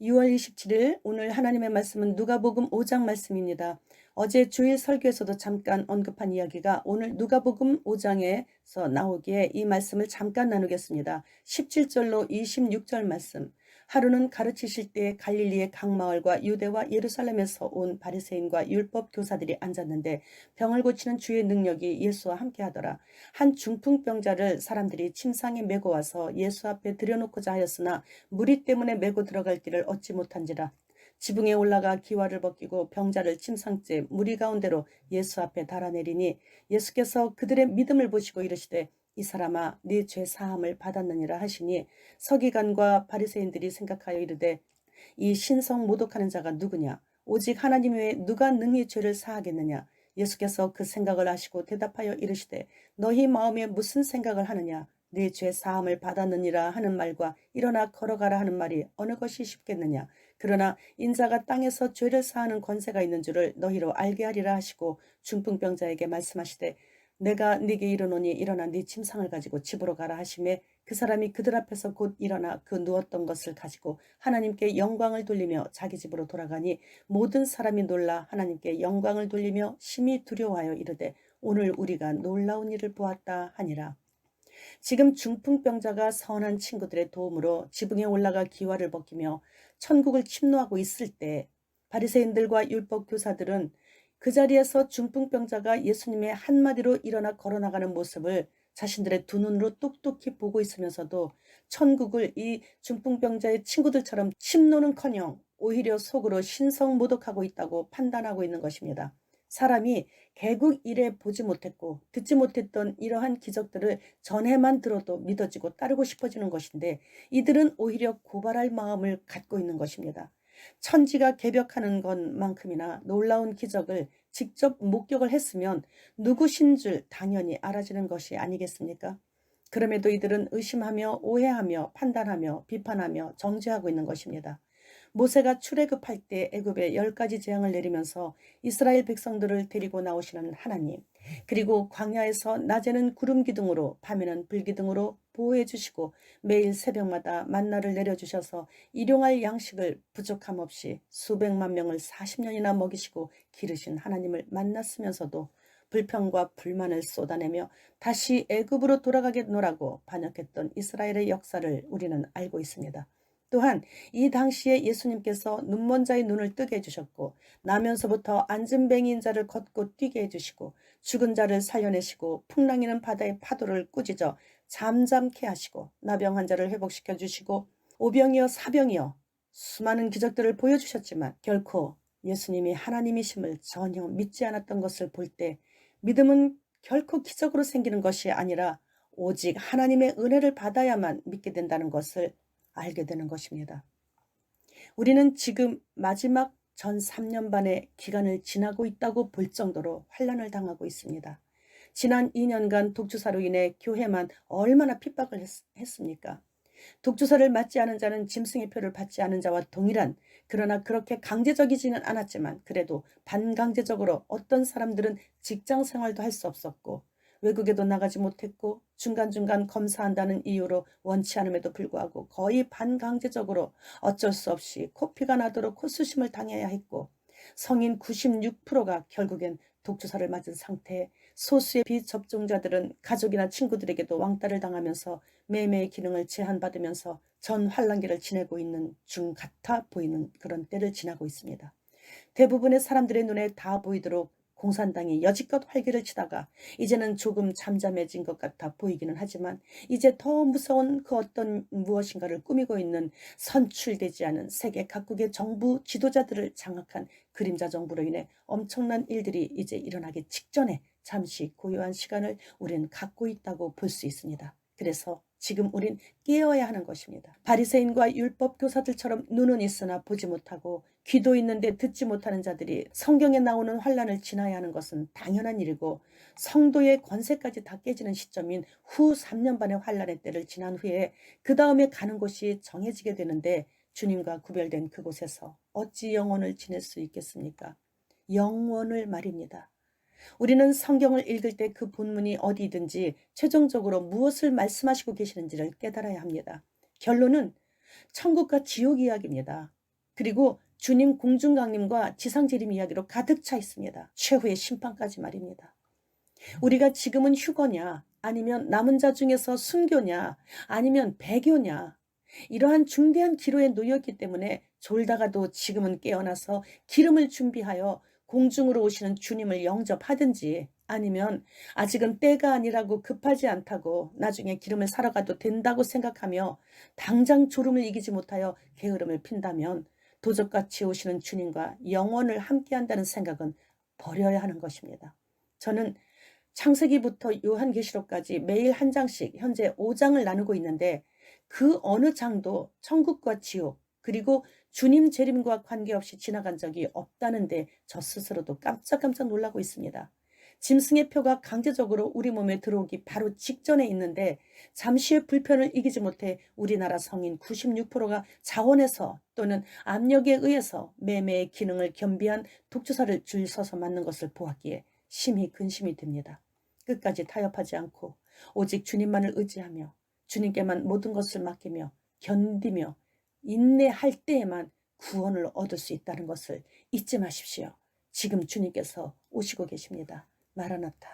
6월 27일 오늘 하나님의 말씀은 누가복음 5장 말씀입니다. 어제 주일 설교에서도 잠깐 언급한 이야기가 오늘 누가복음 5장에서 나오기에 이 말씀을 잠깐 나누겠습니다. 17절로 26절 말씀. 하루는 가르치실 때 갈릴리의 각 마을과 유대와 예루살렘에서 온 바리새인과 율법 교사들이 앉았는데 병을 고치는 주의 능력이 예수와 함께 하더라. 한 중풍병자를 사람들이 침상에 메고 와서 예수 앞에 들여놓고자 하였으나 무리 때문에 메고 들어갈 길을 얻지 못한지라. 지붕에 올라가 기와를 벗기고 병자를 침상째 무리 가운데로 예수 앞에 달아내리니 예수께서 그들의 믿음을 보시고 이르시되 이 사람아 네 죄 사함을 받았느니라 하시니 서기관과 바리새인들이 생각하여 이르되 이 신성 모독하는 자가 누구냐 오직 하나님 외에 누가 능히 죄를 사하겠느냐. 예수께서 그 생각을 아시고 대답하여 이르시되 너희 마음에 무슨 생각을 하느냐. 네 죄 사함을 받았느니라 하는 말과 일어나 걸어가라 하는 말이 어느 것이 쉽겠느냐. 그러나 인자가 땅에서 죄를 사하는 권세가 있는 줄을 너희로 알게 하리라 하시고 중풍병자에게 말씀하시되 내가 네게 이르노니 일어나 네 침상을 가지고 집으로 가라 하시매 그 사람이 그들 앞에서 곧 일어나 그 누웠던 것을 가지고 하나님께 영광을 돌리며 자기 집으로 돌아가니 모든 사람이 놀라 하나님께 영광을 돌리며 심히 두려워하여 이르되 오늘 우리가 놀라운 일을 보았다 하니라. 지금 중풍병자가 선한 친구들의 도움으로 지붕에 올라가 기와를 벗기며 천국을 침노하고 있을 때 바리새인들과 율법 교사들은 그 자리에서 중풍병자가 예수님의 한마디로 일어나 걸어나가는 모습을 자신들의 두 눈으로 똑똑히 보고 있으면서도 천국을 이 중풍병자의 친구들처럼 침노는커녕 오히려 속으로 신성모독하고 있다고 판단하고 있는 것입니다. 사람이 개국 이래 보지 못했고 듣지 못했던 이러한 기적들을 전해만 들어도 믿어지고 따르고 싶어지는 것인데 이들은 오히려 고발할 마음을 갖고 있는 것입니다. 천지가 개벽하는 것만큼이나 놀라운 기적을 직접 목격을 했으면 누구신 줄 당연히 알아지는 것이 아니겠습니까? 그럼에도 이들은 의심하며 오해하며 판단하며 비판하며 정죄하고 있는 것입니다. 모세가 출애굽할 때 애굽에 10가지 재앙을 내리면서 이스라엘 백성들을 데리고 나오시는 하나님, 그리고 광야에서 낮에는 구름 기둥으로 밤에는 불 기둥으로 보호해 주시고 매일 새벽마다 만나를 내려주셔서 일용할 양식을 부족함 없이 수백만 명을 40년이나 먹이시고 기르신 하나님을 만났으면서도 불평과 불만을 쏟아내며 다시 애굽으로 돌아가겠노라고 반역했던 이스라엘의 역사를 우리는 알고 있습니다. 또한 이 당시에 예수님께서 눈먼 자의 눈을 뜨게 해주셨고 나면서부터 앉은뱅이인 자를 걷고 뛰게 해주시고 죽은 자를 살려내시고 풍랑이는 바다의 파도를 꾸짖어 잠잠케 하시고 나병 환자를 회복시켜 주시고 오병이어 사병이어 수많은 기적들을 보여주셨지만 결코 예수님이 하나님이심을 전혀 믿지 않았던 것을 볼 때 믿음은 결코 기적으로 생기는 것이 아니라 오직 하나님의 은혜를 받아야만 믿게 된다는 것을 알게 되는 것입니다. 우리는 지금 마지막 전 3년 반의 기간을 지나고 있다고 볼 정도로 환난을 당하고 있습니다. 지난 2년간 독주사로 인해 교회만 얼마나 핍박을 했습니까? 독주사를 맞지 않은 자는 짐승의 표를 받지 않은 자와 동일한, 그러나 그렇게 강제적이지는 않았지만 그래도 반강제적으로 어떤 사람들은 직장 생활도 할 수 없었고 외국에도 나가지 못했고 중간중간 검사한다는 이유로 원치 않음에도 불구하고 거의 반강제적으로 어쩔 수 없이 코피가 나도록 코수심을 당해야 했고 성인 96%가 결국엔 독주사를 맞은 상태에 소수의 비접종자들은 가족이나 친구들에게도 왕따를 당하면서 매매의 기능을 제한받으면서 전 환란기를 지내고 있는 중 같아 보이는 그런 때를 지나고 있습니다. 대부분의 사람들의 눈에 다 보이도록 공산당이 여지껏 활기를 치다가 이제는 조금 잠잠해진 것 같아 보이기는 하지만 이제 더 무서운 그 어떤 무엇인가를 꾸미고 있는 선출되지 않은 세계 각국의 정부 지도자들을 장악한 그림자 정부로 인해 엄청난 일들이 이제 일어나기 직전에 잠시 고요한 시간을 우리는 갖고 있다고 볼 수 있습니다. 그래서 지금 우린 깨어야 하는 것입니다. 바리새인과 율법 교사들처럼 눈은 있으나 보지 못하고 귀도 있는데 듣지 못하는 자들이 성경에 나오는 환란을 지나야 하는 것은 당연한 일이고 성도의 권세까지 다 깨지는 시점인 후 3년 반의 환란의 때를 지난 후에 그 다음에 가는 곳이 정해지게 되는데 주님과 구별된 그곳에서 어찌 영원을 지낼 수 있겠습니까? 영원을 말입니다. 우리는 성경을 읽을 때 그 본문이 어디든지 최종적으로 무엇을 말씀하시고 계시는지를 깨달아야 합니다. 결론은 천국과 지옥 이야기입니다. 그리고 주님 공중강림과 지상재림 이야기로 가득 차 있습니다. 최후의 심판까지 말입니다. 우리가 지금은 휴거냐, 아니면 남은 자 중에서 순교냐, 아니면 배교냐, 이러한 중대한 기로에 놓였기 때문에 졸다가도 지금은 깨어나서 기름을 준비하여 공중으로 오시는 주님을 영접하든지, 아니면 아직은 때가 아니라고 급하지 않다고 나중에 기름을 사러 가도 된다고 생각하며 당장 졸음을 이기지 못하여 게으름을 핀다면 도적같이 오시는 주님과 영원을 함께한다는 생각은 버려야 하는 것입니다. 저는 창세기부터 요한계시록까지 매일 한 장씩 현재 5장을 나누고 있는데, 그 어느 장도 천국과 지옥 그리고 주님 재림과 관계없이 지나간 적이 없다는데 저 스스로도 깜짝깜짝 놀라고 있습니다. 짐승의 표가 강제적으로 우리 몸에 들어오기 바로 직전에 있는데, 잠시의 불편을 이기지 못해 우리나라 성인 96%가 자원해서 또는 압력에 의해서 매매의 기능을 겸비한 독주사를 줄 서서 맞는 것을 보았기에 심히 근심이 됩니다. 끝까지 타협하지 않고 오직 주님만을 의지하며 주님께만 모든 것을 맡기며 견디며 인내할 때에만 구원을 얻을 수 있다는 것을 잊지 마십시오. 지금 주님께서 오시고 계십니다. 마라나타.